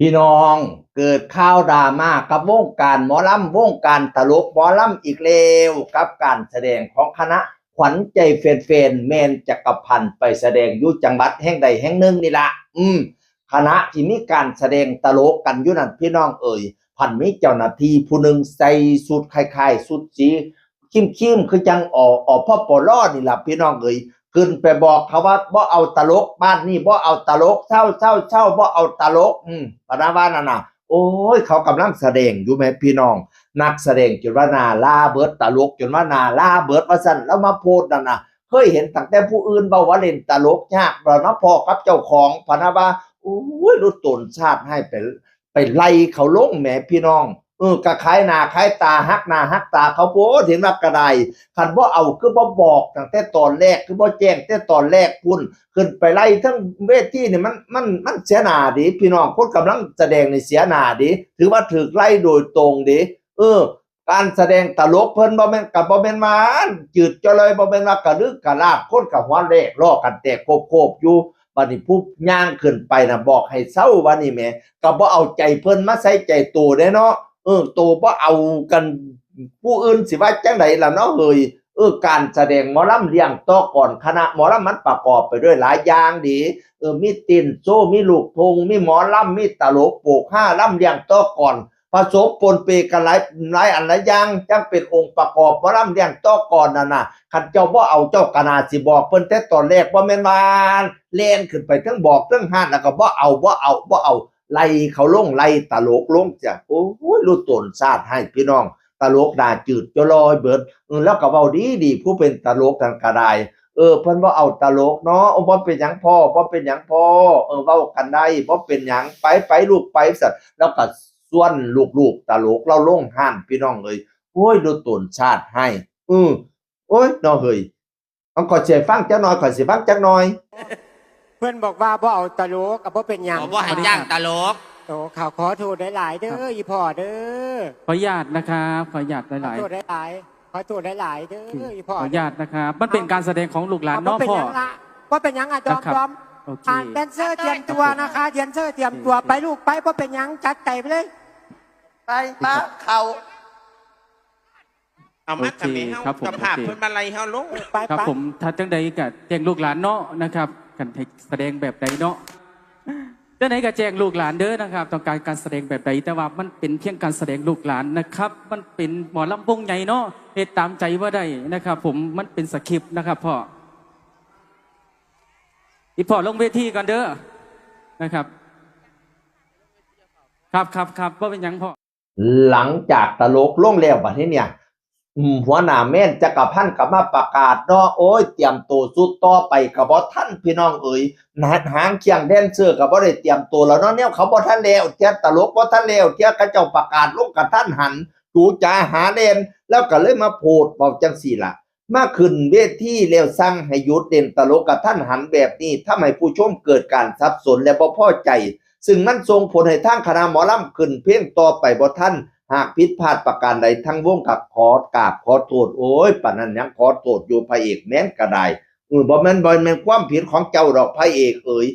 พี่น้องเกิดข่าวดราม่ากับวงการหมอลำวงการตลกหมอลำอีกแล้วกับการแสดงของคณะขวัญใจแฟนๆแมนจักรพันธ์ไปแสดงอยู่จังหวัดแห่งใดแห่งหนึ่งนี่ละคณะที่มีการแสดงตลกกันอยู่นั่นพี่น้องเอ่ยพันมีเจ้าหน้าที่ผู้หนึ่งใส่สุดคล้ายๆสุดสีคิมคือจังอพ่อปลอนี่ล่ะพี่น้องเอ่ยขึ้นไปบอกเขาว่าบ่เอาตลกบ้านนี่บ่เอาตลกเช่าบ่เอาตลกปะนะว่านั่นน่ะโอ้ยเขากำลังแสดงอยู่แม่พี่น้องนักแสดงจนว่านาลาเบิดตลกจนว่านาลาเบิดว่าซั่นแล้วมาโพสต์นั่นน่ะเคยเห็นตั้งแต่ผู้อื่นเว้าว่าเล่นตลกยากบ่เนาะพอกับเจ้าของพะนะว่าโอ้ยรู้ตนชาติให้ไปไล่เขาลงแหมพี่น้องก็คล้ายหน้าคล้ายตาฮักหน้าฮักตาเขาโพเห็นว่ากระไดคันบ่เอาคือบ่บอกตั้งแต่ตอนแรกคือบ่แจ้งแต่ตอนแรกพุ่นขึ้นไปไล่ทั้งเวทีนี่มันเสียหน้าดิพี่น้องคนกำลังแสดงนี่เสียหน้าดิถือว่าถูกไล่โดยตรงดิการแสดงตลกเพิ่นบ่แม่นก็บ่แม่นมาจืดจ้อยเลยบ่แม่นว่ากระลึกกระลาบคนก็หัวเลกล้อกันแตกโคบๆอยู่บัดนี้ผู้ย่างขึ้นไปน่ะบอกให้เซาว่านี่แหมก็บ่เอาใจเพิ่นมาใส่ใจตัวเด้เนาะตัวบ่เอากันผู้อื่นสิว่าจังไดล่ะเนาะเฮ้ยการแสดงหมอลำเลี้ยงต่อก่อนคณะหมอลำมันประกอบไปด้วยหลายอย่างดีมีเต้นโชว์มีลูกทุ่งมีหมอลำมีตลกโปกห้าลำเลี้ยงต่อก่อนผสมปนเปกันหลายอันหลายอย่างจังเป็นองค์ประกอบหมอลำเลี้ยงต่อก่อนนั่นน่ะคันเจ้าบ่เอาเจ้าก็น่าสิบอกเพิ่นแต่ตอนแรกบ่แม่นว่าแล่นขึ้นไปทั้งบอกทั้งห้านแล้วก็บ่เอาไล่เขาลงไล่ตลกลงจ้ะโอ้ยรู้ตนชาติให้พี่น้องตลกด่าจืดจะลอยเบิดแล้วก็เว้าดีผู้เป็นตลกกันก็ได้เพิ่นบ่เอาตลกเนาะบ่เป็นหยังพ่อบ่เป็นหยังพ่อเว้ากันได้บ่เป็นหยังไปลูกไปสัตว์แล้วก็ส่วนลูกๆตลกเราลงห้านพี่น้องเอ้ยโอ้ยรู้ตนชาติให้โอ้ยเนาะเฮ้ยเอาขอสิฟังจักหน่อยขอสิฟังจักหน่อยเพื่อนบอกว่าบ่เอาตลกกับบ่เป็นหยังบ่ให้จ้างตลกโอ้ข่าวขอโทษหลายๆเด้ออีพ่อเด้อขออนุญาตนะครับขออนุญาตหลายๆขอโทษหลายๆขอโทษหลายๆเด้ออีพ่อขออนุญาตนะครับมันเป็นการแสดงของลูกหลานน้องพ่อว่าเป็นหยังอ่ะจอมแดนเซอร์เตรียมตัวนะคะแดนเซอร์เตรียมตัวไปลูกไปว่าเป็นหยังจัดใจไปเลยไปมาเขาเอามาทำให้เฮากับภาพเพิ่นมาไล่เฮาลงไปครับผมถ้าจังใดก็แจ้งลูกหลานเนาะนะครับกันให้แสดงแบบใดเนาะจังใดก็แจ้งลูกหลานเด้อนะครับต้องการการแสดงแบบใดแต่ว่ามันเป็นเพียงการแสดงลูกหลานนะครับมันเป็นหมอลำวงใหญ่เนาะเฮ็ดตามใจว่าได้นะครับผมมันเป็นสคริปต์นะครับพ่ออีพ่อลงเวทีก่อนเด้อนะครับครับว่าเป็นหยังพ่อหลังจากตลกลงแล้วบัดนี้เนี่ยหัวหน้าแม่นจักรพันธ์ก็มาประกาศเนาะโอ้ยเตรียมตัวสุดต่อไปก็บ่ทันพี่น้องเอ๋ยหางเคียงแดนเซอร์ก็บ่ได้เตรียมตัวแล้วเนาะแนวเขาบ่ทันแล้วเที่ยตลกบ่ทันแล้วเที่ยเขาเจ้าประกาศลงกระทันหันจูจ๋าหาเล่นแล้วก็เลยมาโพดบอกจังซี่ล่ะมาขึ้นเวทีแล้วสั่งให้หยุดเล่นตลกกระทันหันแบบนี้ทำให้ผู้ชมเกิดการสับสนและบ่พอใจซึ่งมันส่งผลให้ทางคณะหมอลำขึ้นเพลงต่อไปบ่ทันหากผิดพลาดประการใดทั้งวงกับขอกราบขอโทษโอ้ยปานนั้นยังขอโทษอยู่พระเอกแม่นก็ได้บ่แม่นความผิดของเจ้าดอกพระเอกเอ๋ย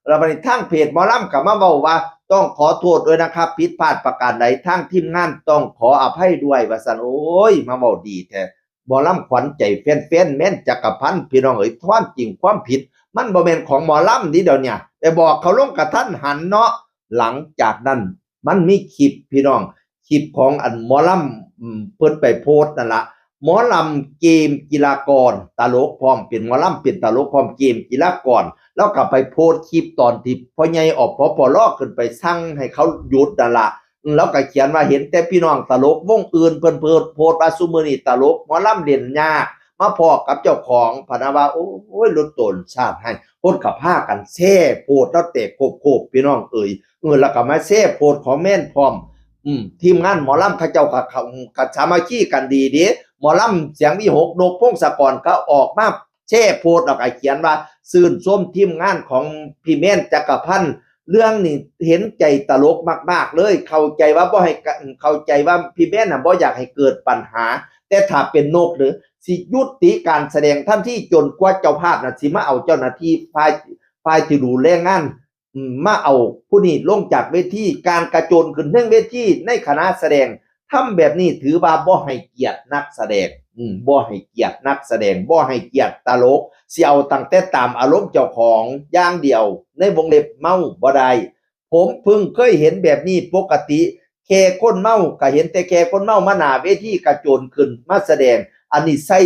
แล้วบัดนี้ทางเพจหมอลำก็มาเว้าว่าต้องขอโทษด้วยนะครับผิดพลาดประการใดทางทีมงานต้องขออภัยด้วยว่าซั่นโอ้ยมาเว้าดีแท้หมอลำขวัญใจแฟนๆแม่นจักรพันธ์พี่น้องเอ๋ยความจริงความผิดมันบ่แม่นของหมอลำนี่เดี๋ยวเนี่ยไปบอกเขาลงกระทันหันเนาะหลังจากนั้นมันมีคลิปพี่น้องคลิปของอันหมอลำเพิ่นไปโพสต์นั่นละหมอลำเกมกีฬากรตลกพร้อมเป็นหมอลำเป็นตลกพร้อมเกมกีฬากรแล้วก็ไปโพสต์คลิปตอนที่พ่อใหญ่ออกพปลขึ้นไปสั่งให้เขาหยุดนั่นละแล้วก็เขียนว่าเห็นแต่พี่น้องตลกวงอื่นเพิ่นโพสต์ว่าซุมื้อนี้ตลกหมอลำเล่นยากมาพอกับเจ้าของพะนะว่าโอ้ยลดตนชาติให้คนก็พากันแซ่โพสต์แล้วเตะโคบพี่น้องเอ่ยแล้วก็มาแซ่โพสต์ของแม่นพร้อมทีมงานหมอลำเขาเจ้าก็สามัคคีกันดีเด้หมอลำเสียงวิหกนกพงศกรก็ออกมาแช่โพสต์แล้วก็เขียนว่าซื่นชมทีมงานของพี่แม่นจักรพันธ์เรื่องนี้เห็นใจตลกมากๆเลยเข้าใจว่าบ่ให้เข้าใจว่าพี่แม่นน่ะบ่อยากให้เกิดปัญหาแต่ถ้าเป็นนกหรือสิยุติการแสดงทันทีจนกว่าเจ้าภาพน่ะสิมาเอาเจ้าหน้าที่ฝ่ายที่ดูแลงาน มาเอาผู้นี้ลงจากเวทีการกระโจนขึ้นเรื่องเวทีในคณะแสดงทำแบบนี้ถือว่าบ่ให้เกียรตินักแสดงบ่ให้เกียรตินักแสดงบ่ให้เกียรติตลกสิเอาตั้งแต่ตามอารมณ์เจ้าของอย่างเดียวในวงเล็บเมาบ่ได้ผมเพิ่งเคยเห็นแบบนี้ปกติแค่คนเมาก็เห็นแต่แค่คนเมามาหน้าเวทีกระโจนขึ้นมาแสดงอันนี้ใส่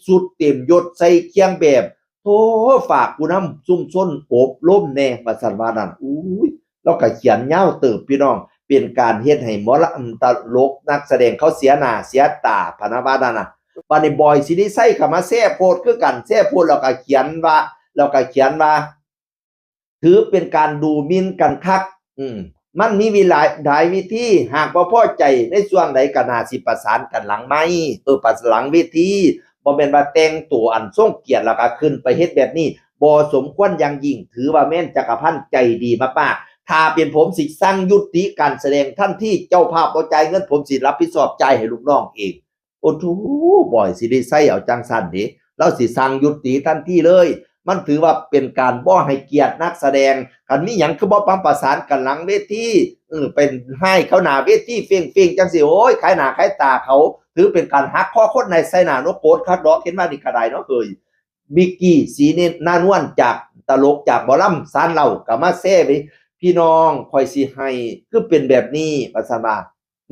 สุดเต็มยศใส่เครื่องแบบโธ่ฝากกูนำซุ่มซนอบรมแน่ว่าซั่นว่านั่นอุ้ยแล้วก็เขียนยาวเติบพี่น้องเป็นการเฮ็ดให้หมอลำตลกนักแสดงเขาเสียหน้าเสียตาพะนะว่านั่นน่ะบัดนี้บอยสิได้ใส่เข้ามาแซ่โพดคือกันแซ่โพดแล้วก็เขียนว่าถือเป็นการดูหมิ่นกันคักมันมีหลายวิธีหากบ่พอใจในส่วนใดก็น่าสิประสานกันหลังไมค์ประสานหลังเวทีบ่แม่นว่าแต่งตัวอันทรงเกียรติแล้วก็ขึ้นไปเฮ็ดแบบนี้บ่สมควรอย่างยิ่งถือว่าแม่นจักรพันธ์ใจดีมากๆถ้าเป็นผมสิสั่งยุติการแสดงทันทีเจ้าภาพบ่จ่ายเงินผมสิรับผิดชอบจ่ายให้ลูกน้องเองโอ้โธ่บ่อยสิได้ใส่เอาจังซั่นเด้เราสิสั่งยุติทันทีเลยมันถือว่าเป็นการบ่ให้เกียรตินักแสดงคันมีหยังคือบ่ประสานกันหลังเวทีเป็นให้เขาหน้าเวทีเฟี้ยงๆจังซี่โอ้ยขายหน้าขายตาเขาถือเป็นการหักคอคนในใส่หน้านกโกดคัดดอกเห็นว่านี่ก็ได้เนาะเอ้ยบิกกี้สีเนตรนานวลจากตลกจากหมอลำซานเหล่าก็มาแซ่ไปพี่น้องคอยสิให้คือเป็นแบบนี้ว่าซั่นว่า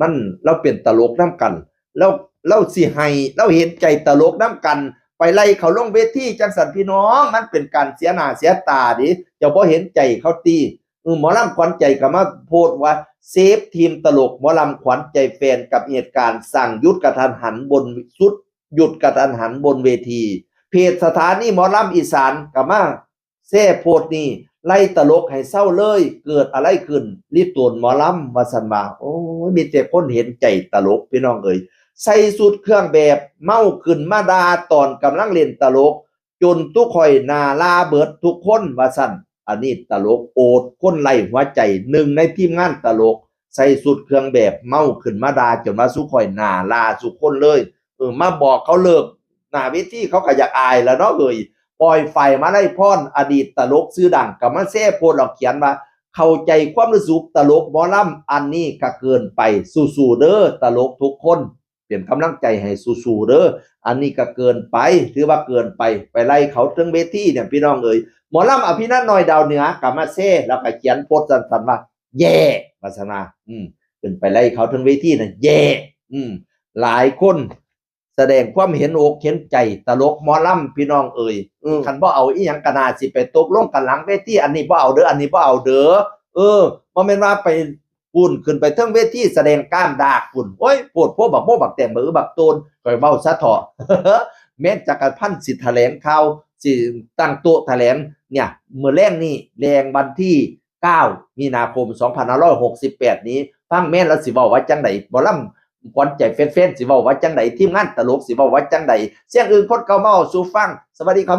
มันเราเป็นตลกนํกันแล้วเราสิให้เราเห็นใจตลกนํกันไปไล่เขาลงเวทีจังสันพี่น้องมันเป็นการเสียหน้าเสียตาดิเจ้าบ่เห็นใจเขาตีหมอลำขวัญใจก็มาโพสต์ว่าเซฟทีมตลกหมอลำขวัญใจแฟนกับเหตุการณ์สั่งหยุดกระทันหันบนสุดหยุดกระทันหันบนเวทีเพจสถานีหมอลำอีสานก็มาแซ่โพสต์นี้ไล่ตลกให้เศร้าเลยเกิดอะไรขึ้นรีบตวนหมอลำว่าซั่นว่าโอ้ยมีแต่คนเห็นใจตลกพี่น้องเอ้ยใส่สุดเครื่องแบบเมาขึ้นมาดาตอนกำลังเล่นตลกจนทุกข่อยหน้าลาเบิดทุกคนว่าซั่นอันนี้ตลกโอดคนไล่หัวใจหนึ่งในทีมงานตลกใส่สุดเครื่องแบบเมาขึ้นมาดาจนว่าสุข่อยหน้าลาสุคนเลยมาบอกเขาเลิกหน้าเวทีเขาก็อยากอายแล้วเนาะเอ้ยปล่อยไฟมาไล่พรอดีตตลกชื่อดังก็มาแซ่โพสต์เขียนว่าเข้าใจความรู้สึกตลกหมอลำอันนี้ก็เกินไปสู้ๆเด้อตลกทุกคนเปลี่ยนกำลังใจให้สู้ๆเด้ออันนี้ก็เกินไปถือว่าเกินไปไล่เขาถึงเวทีเนี่ยพี่น้องเอ้ยหมอลำอภินันท์น้อยดาวเหนือกลับมาเซ่แล้วก็เขียนโพสต์สั้นๆว่าแย่วาสนาขึ้นไปไล่เขาถึงเวทีน่ะแย่หลายคนแสดงความเห็นอกเห็นใจตลกหมอลำพี่น้องเอ้ยคันบ่เอาอีหยังก็น่าสิไปตกลงกันหลังเวทีอันนี้บ่เอาเด้ออันนี้บ่เอาเด้อบ่แม่นว่าไปปุ่นขึ้นไปเทิงเวทีแสดงกล้ามดากปุ่นโอ้ยโพดโพบักโมบักแต้มมือบักโตนข่อยเว้าซะเถาะ แม้จักรพันธ์สิแถลงข่าวสิตั้งโต๊ะแถลงเนี่ยมื้อแรงนี่แรงวันที่9มีนาคม2568นี้ฟังแม่นแล้วสิเว้าว่าจังได๋บ่ลำขวัญใจแฟนๆสิเว้าว่าจังได๋ทีมงานตลกสิเว้าว่าจังได๋เสียงอื่นคนเก่ามาสู่ฟังสวัสดีครับ